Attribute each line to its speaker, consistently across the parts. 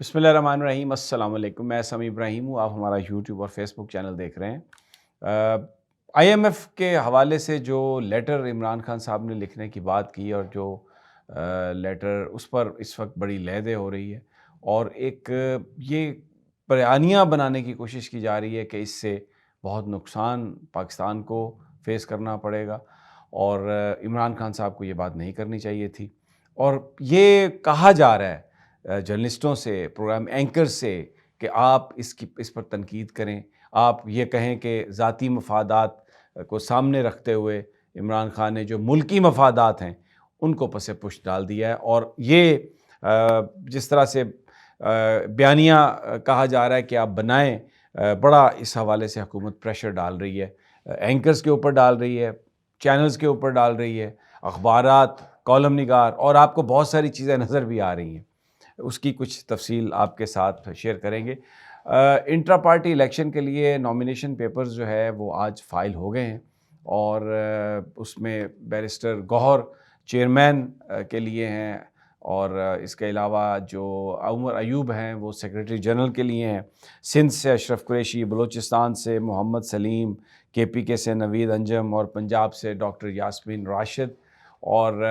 Speaker 1: بسم اللہ الرحمن الرحیم۔ السلام علیکم، میں سمیع ابراہیم ہوں۔ آپ ہمارا یوٹیوب اور فیس بک چینل دیکھ رہے ہیں۔ آئی ایم ایف کے حوالے سے جو لیٹر عمران خان صاحب نے لکھنے کی بات کی اور جو لیٹر اس پر اس وقت بڑی لہدے ہو رہی ہے اور ایک یہ بیانیہ بنانے کی کوشش کی جا رہی ہے کہ اس سے بہت نقصان پاکستان کو فیس کرنا پڑے گا اور عمران خان صاحب کو یہ بات نہیں کرنی چاہیے تھی۔ اور یہ کہا جا رہا ہے جرنلسٹوں سے، پروگرام اینکر سے، کہ آپ اس پر تنقید کریں، آپ یہ کہیں کہ ذاتی مفادات کو سامنے رکھتے ہوئے عمران خان نے جو ملکی مفادات ہیں ان کو پس پشت ڈال دیا ہے۔ اور یہ جس طرح سے بیانیہ کہا جا رہا ہے کہ آپ بنائیں، بڑا اس حوالے سے حکومت پریشر ڈال رہی ہے، اینکرز کے اوپر ڈال رہی ہے، چینلز کے اوپر ڈال رہی ہے، اخبارات، کالم نگار، اور آپ کو بہت ساری چیزیں نظر بھی آ رہی ہیں۔ اس کی کچھ تفصیل آپ کے ساتھ شیئر کریں گے۔ انٹرا پارٹی الیکشن کے لیے نامینیشن پیپرز جو ہے وہ آج فائل ہو گئے ہیں اور اس میں بیرسٹر گوہر چیئرمین کے لیے ہیں اور اس کے علاوہ جو عمر ایوب ہیں وہ سیکریٹری جنرل کے لیے ہیں، سندھ سے اشرف قریشی، بلوچستان سے محمد سلیم، کے پی کے سے نوید انجم اور پنجاب سے ڈاکٹر یاسمین راشد۔ اور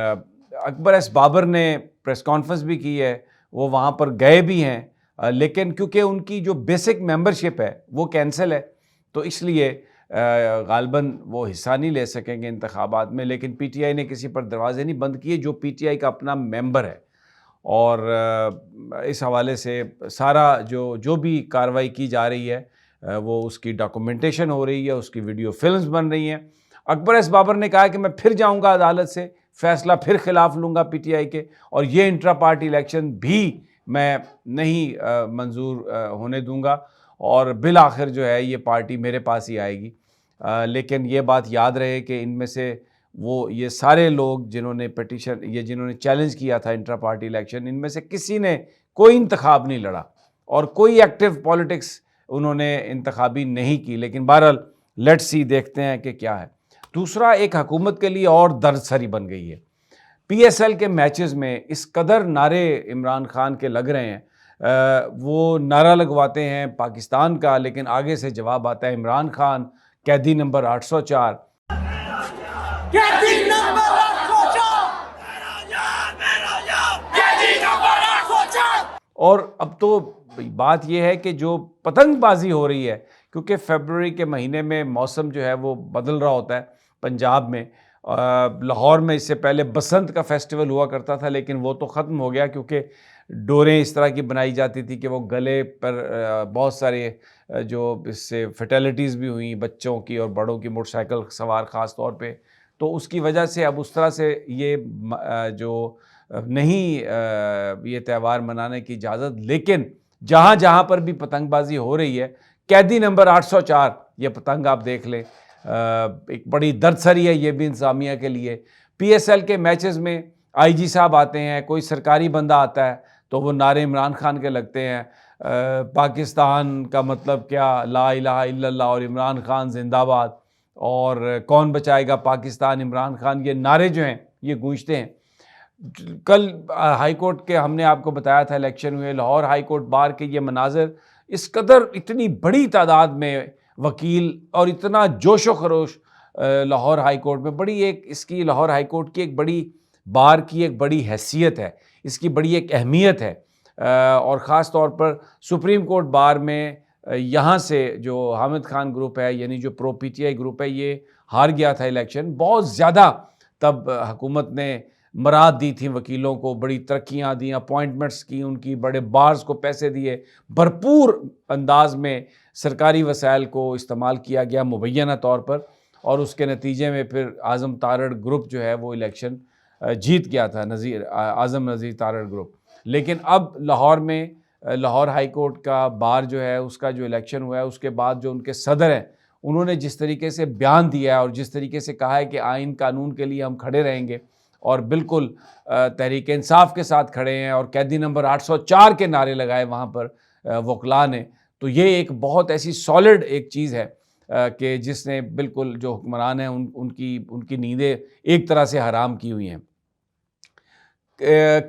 Speaker 1: اکبر ایس بابر نے پریس کانفرنس بھی کی ہے، وہ وہاں پر گئے بھی ہیں، لیکن کیونکہ ان کی جو بیسک ممبرشپ ہے وہ کینسل ہے تو اس لیے غالباً وہ حصہ نہیں لے سکیں گے انتخابات میں۔ لیکن پی ٹی آئی نے کسی پر دروازے نہیں بند کیے، جو پی ٹی آئی کا اپنا ممبر ہے، اور اس حوالے سے سارا جو بھی کارروائی کی جا رہی ہے وہ اس کی ڈاکومنٹیشن ہو رہی ہے، اس کی ویڈیو فلمز بن رہی ہیں۔ اکبر ایس بابر نے کہا کہ میں پھر جاؤں گا عدالت سے، فیصلہ پھر خلاف لوں گا پی ٹی آئی کے، اور یہ انٹرا پارٹی الیکشن بھی میں نہیں منظور ہونے دوں گا، اور بالآخر جو ہے یہ پارٹی میرے پاس ہی آئے گی۔ لیکن یہ بات یاد رہے کہ ان میں سے یہ سارے لوگ جنہوں نے جنہوں نے چیلنج کیا تھا انٹرا پارٹی الیکشن، ان میں سے کسی نے کوئی انتخاب نہیں لڑا اور کوئی ایکٹیو پالیٹکس انہوں نے انتخابی نہیں کی۔ لیکن بہرحال لیٹس سی، دیکھتے ہیں کہ کیا ہے۔ دوسرا، ایک حکومت کے لیے اور درد سری بن گئی ہے۔ پی ایس ایل کے میچز میں اس قدر نعرے عمران خان کے لگ رہے ہیں، وہ نعرہ لگواتے ہیں پاکستان کا، لیکن آگے سے جواب آتا ہے عمران خان قیدی نمبر 804،
Speaker 2: قیدی نمبر 804، قیدی نمبر 804۔
Speaker 1: اور اب تو بات یہ ہے کہ جو پتنگ بازی ہو رہی ہے، کیونکہ فیبروری کے مہینے میں موسم جو ہے وہ بدل رہا ہوتا ہے پنجاب میں۔ لاہور میں اس سے پہلے بسنت کا فیسٹیول ہوا کرتا تھا، لیکن وہ تو ختم ہو گیا کیونکہ ڈوریں اس طرح کی بنائی جاتی تھی کہ وہ گلے پر بہت سارے جو اس سے فیٹیلیٹیز بھی ہوئیں بچوں کی اور بڑوں کی، موٹر سائیکل سوار خاص طور پہ، تو اس کی وجہ سے اب اس طرح سے یہ جو نہیں یہ تہوار منانے کی اجازت۔ لیکن جہاں جہاں پر بھی پتنگ بازی ہو رہی ہے، قیدی نمبر 804 یہ پتنگ آپ دیکھ لیں، ایک بڑی درد سری ہے یہ بھی انتظامیہ کے لیے۔ پی ایس ایل کے میچز میں آئی جی صاحب آتے ہیں، کوئی سرکاری بندہ آتا ہے تو وہ نعرے عمران خان کے لگتے ہیں، پاکستان کا مطلب کیا، لا الہ الا اللہ اور عمران خان زندہ باد، اور کون بچائے گا پاکستان، عمران خان، یہ نعرے جو ہیں یہ گونجتے ہیں۔ کل ہائی کورٹ کے ہم نے آپ کو بتایا تھا الیکشن ہوئے، لاہور ہائی کورٹ بار کے یہ مناظر، اس قدر اتنی بڑی تعداد میں وکیل اور اتنا جوش و خروش لاہور ہائی کورٹ میں، بڑی ایک اس کی لاہور ہائی کورٹ کی ایک بڑی بار کی ایک بڑی حیثیت ہے، اس کی بڑی ایک اہمیت ہے، اور خاص طور پر سپریم کورٹ بار میں یہاں سے جو حامد خان گروپ ہے، یعنی جو پرو پی ٹی آئی گروپ ہے، یہ ہار گیا تھا الیکشن۔ بہت زیادہ تب حکومت نے مراد دی تھیں وکیلوں کو، بڑی ترقیاں دیں، اپوائنٹمنٹس کی ان کی، بڑے بارز کو پیسے دیے، بھرپور انداز میں سرکاری وسائل کو استعمال کیا گیا مبینہ طور پر، اور اس کے نتیجے میں پھر اعظم تارڑ گروپ جو ہے وہ الیکشن جیت گیا تھا، اعظم نذیر تارڑ گروپ۔ لیکن اب لاہور میں لاہور ہائی کورٹ کا بار جو ہے اس کا جو الیکشن ہوا ہے، اس کے بعد جو ان کے صدر ہیں انہوں نے جس طریقے سے بیان دیا ہے اور جس طریقے سے کہا ہے کہ آئین قانون کے لیے ہم کھڑے رہیں گے اور بالکل تحریک انصاف کے ساتھ کھڑے ہیں، اور قیدی نمبر 804 کے نعرے لگائے وہاں پر وکلاء نے، تو یہ ایک بہت ایسی سالڈ ایک چیز ہے کہ جس نے بالکل جو حکمران ہیں ان کی نیندیں ایک طرح سے حرام کی ہوئی ہیں۔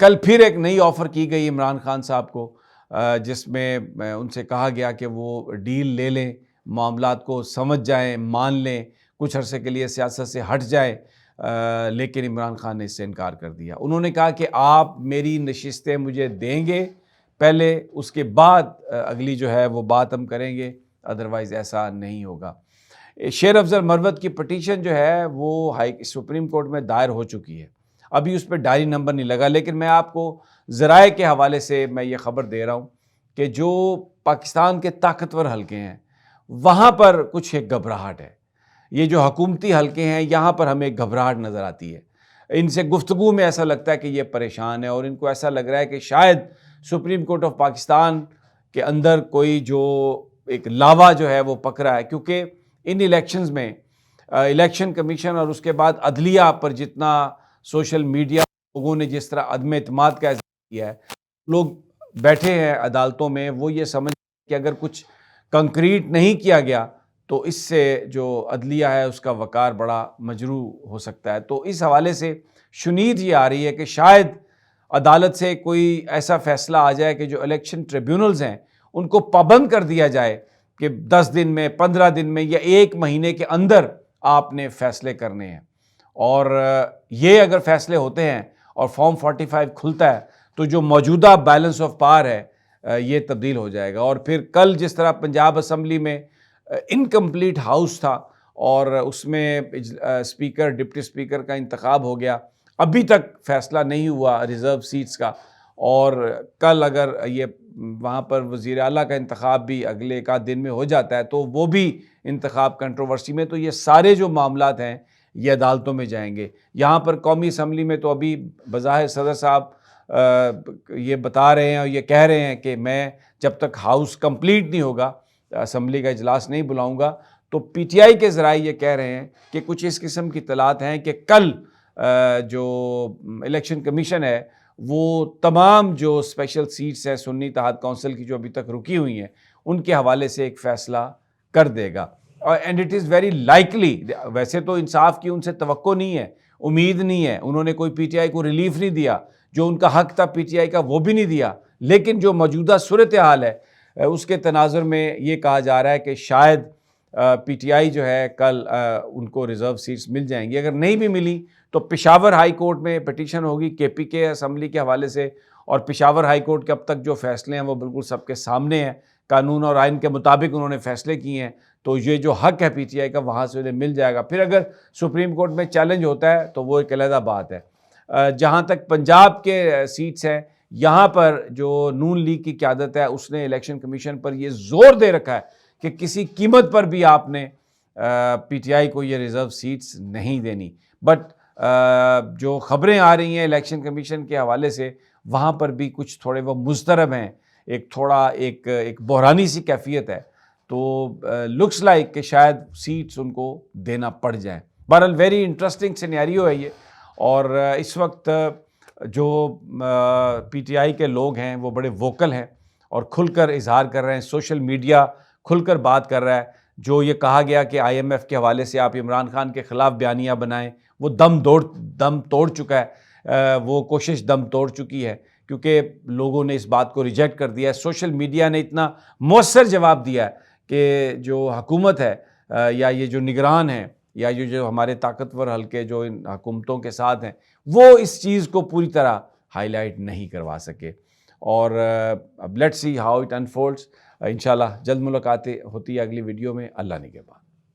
Speaker 1: کل پھر ایک نئی آفر کی گئی عمران خان صاحب کو، جس میں ان سے کہا گیا کہ وہ ڈیل لے لیں، معاملات کو سمجھ جائیں، مان لیں، کچھ عرصے کے لیے سیاست سے ہٹ جائیں، لیکن عمران خان نے اس سے انکار کر دیا۔ انہوں نے کہا کہ آپ میری نشستیں مجھے دیں گے پہلے، اس کے بعد اگلی جو ہے وہ بات ہم کریں گے، ادروائز ایسا نہیں ہوگا۔ شیر افضل مروت کی پٹیشن جو ہے وہ سپریم کورٹ میں دائر ہو چکی ہے، ابھی اس پہ ڈائری نمبر نہیں لگا، لیکن میں آپ کو ذرائع کے حوالے سے میں یہ خبر دے رہا ہوں کہ جو پاکستان کے طاقتور حلقے ہیں وہاں پر کچھ ایک گھبراہٹ ہے۔ یہ جو حکومتی حلقے ہیں یہاں پر ہمیں گھبراہٹ نظر آتی ہے، ان سے گفتگو میں ایسا لگتا ہے کہ یہ پریشان ہے، اور ان کو ایسا لگ رہا ہے کہ شاید سپریم کورٹ آف پاکستان کے اندر کوئی جو ایک لاوا جو ہے وہ پکڑا ہے، کیونکہ ان الیکشنز میں الیکشن کمیشن اور اس کے بعد عدلیہ پر جتنا سوشل میڈیا لوگوں نے جس طرح عدم اعتماد کا اظہار کیا ہے، لوگ بیٹھے ہیں عدالتوں میں وہ یہ سمجھ کہ اگر کچھ کنکریٹ نہیں کیا گیا تو اس سے جو عدلیہ ہے اس کا وقار بڑا مجروح ہو سکتا ہے۔ تو اس حوالے سے شنید یہ آ رہی ہے کہ شاید عدالت سے کوئی ایسا فیصلہ آ جائے کہ جو الیکشن ٹریبیونلز ہیں ان کو پابند کر دیا جائے کہ 10 دن میں، 15 دن میں یا 1 مہینے کے اندر آپ نے فیصلے کرنے ہیں، اور یہ اگر فیصلے ہوتے ہیں اور فارم 45 کھلتا ہے تو جو موجودہ بیلنس آف پاور ہے یہ تبدیل ہو جائے گا۔ اور پھر کل جس طرح پنجاب اسمبلی میں انکمپلیٹ ہاؤس تھا اور اس میں اسپیکر، ڈپٹی اسپیکر کا انتخاب ہو گیا، ابھی تک فیصلہ نہیں ہوا ریزرو سیٹس کا، اور کل اگر یہ وہاں پر وزیر اعلیٰ کا انتخاب بھی اگلے ایک آدھ دن میں ہو جاتا ہے تو وہ بھی انتخاب کنٹروورسی میں، تو یہ سارے جو معاملات ہیں یہ عدالتوں میں جائیں گے۔ یہاں پر قومی اسمبلی میں تو ابھی بظاہر صدر صاحب یہ بتا رہے ہیں اور یہ کہہ رہے ہیں کہ میں جب تک ہاؤس کمپلیٹ نہیں ہوگا اسمبلی کا اجلاس نہیں بلاؤں گا، تو پی ٹی آئی کے ذرائع یہ کہہ رہے ہیں کہ کچھ اس قسم کی اطلاعات ہیں کہ کل جو الیکشن کمیشن ہے وہ تمام جو اسپیشل سیٹس ہیں سنی اتحاد کونسل کی جو ابھی تک رکی ہوئی ہیں ان کے حوالے سے ایک فیصلہ کر دے گا، and it is very likely. ویسے تو انصاف کی ان سے توقع نہیں ہے، امید نہیں ہے، انہوں نے کوئی پی ٹی آئی کو ریلیف نہیں دیا، جو ان کا حق تھا پی ٹی آئی کا وہ بھی نہیں دیا، لیکن جو موجودہ صورتحال ہے اس کے تناظر میں یہ کہا جا رہا ہے کہ شاید پی ٹی آئی جو ہے کل ان کو ریزرو سیٹس مل جائیں گی۔ اگر نہیں بھی ملی تو پشاور ہائی کورٹ میں پٹیشن ہوگی کے پی کے اسمبلی کے حوالے سے، اور پشاور ہائی کورٹ کے اب تک جو فیصلے ہیں وہ بالکل سب کے سامنے ہیں، قانون اور آئین کے مطابق انہوں نے فیصلے کیے ہیں، تو یہ جو حق ہے پی ٹی آئی کا وہاں سے انہیں مل جائے گا۔ پھر اگر سپریم کورٹ میں چیلنج ہوتا ہے تو وہ ایک علیحدہ بات ہے۔ جہاں تک پنجاب کے سیٹس ہیں یہاں پر جو نون لیگ کی قیادت ہے اس نے الیکشن کمیشن پر یہ زور دے رکھا ہے کہ کسی قیمت پر بھی آپ نے پی ٹی آئی کو یہ ریزرو سیٹس نہیں دینی، بٹ جو خبریں آ رہی ہیں الیکشن کمیشن کے حوالے سے وہاں پر بھی کچھ تھوڑے وہ مضطرب ہیں، ایک تھوڑا ایک بحرانی سی کیفیت ہے، تو لکس لائک کہ شاید سیٹس ان کو دینا پڑ جائیں۔ بہرحال ویری انٹرسٹنگ سینیریو ہے یہ، اور اس وقت جو پی ٹی آئی کے لوگ ہیں وہ بڑے ووکل ہیں اور کھل کر اظہار کر رہے ہیں، سوشل میڈیا کھل کر بات کر رہا ہے۔ جو یہ کہا گیا کہ آئی ایم ایف کے حوالے سے آپ عمران خان کے خلاف بیانیہ بنائیں، وہ دم توڑ چکا ہے، وہ کوشش دم توڑ چکی ہے، کیونکہ لوگوں نے اس بات کو ریجیکٹ کر دیا ہے۔ سوشل میڈیا نے اتنا مؤثر جواب دیا ہے کہ جو حکومت ہے یا یہ جو نگران ہیں یا یہ جو ہمارے طاقتور حلقے جو ان حکومتوں کے ساتھ ہیں وہ اس چیز کو پوری طرح ہائی لائٹ نہیں کروا سکے، اور اب let's see how it unfolds. انشاءاللہ جلد ملاقاتیں ہوتی ہے اگلی ویڈیو میں، اللہ نگہبان۔